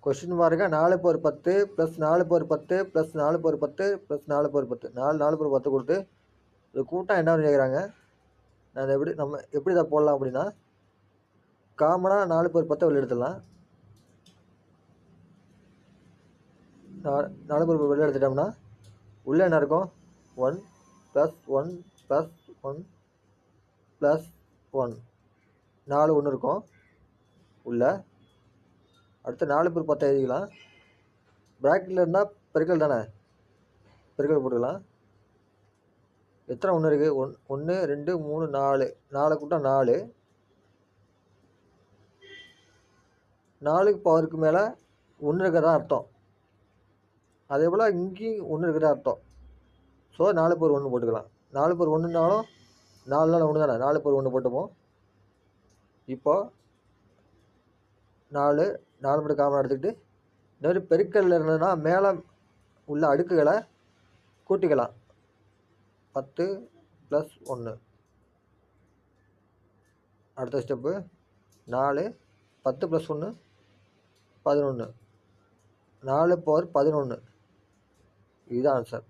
Question பாருங்க 4/10 plus 4/10 plus 4/10 plus 4/10 4 கொடுத்து இது கூட்டம் என்ன கேட்குறாங்க. நான் அதை எப்படி இதை போடலாம் அப்படின்னா காமனாக 4/10 வெளியே எடுத்துடலாம். 4/10 வெளியே எடுத்துட்டோம்னா உள்ளே என்ன இருக்கும் 1 + 1 + 1 + 1 4 1 இருக்கும் உள்ள. அடுத்து 4/10 எழுதிக்கலாம். ப்ராக்கெட்டில் இருந்தால் பெருக்கல் தானே, பெருக்கல் போட்டுக்கலாம். எத்தனை 1 இருக்குது 1 2 3 4 4 கூட்டம் 4 4க்கு பவருக்கு மேலே 1 இருக்கிறதா அர்த்தம். அதே போல் இங்கேயும் 1 இருக்கிறதா அர்த்தம். ஸோ 4/1 போட்டுக்கலாம். 4/1னாலும் 4 நாள் 1 தானே, 4/1 போட்டுப்போம். இப்போ 4 மட்டும் காமன் எடுத்துக்கிட்டு இன்னொரு பெருக்கல்ல இருந்ததுன்னா மேலே உள்ள அடுக்குகளை கூட்டிக்கலாம். 10 + 1. அடுத்த ஸ்டெப்பு 4 10 + 1 11 4/11. இதுதான் ஆன்சர்.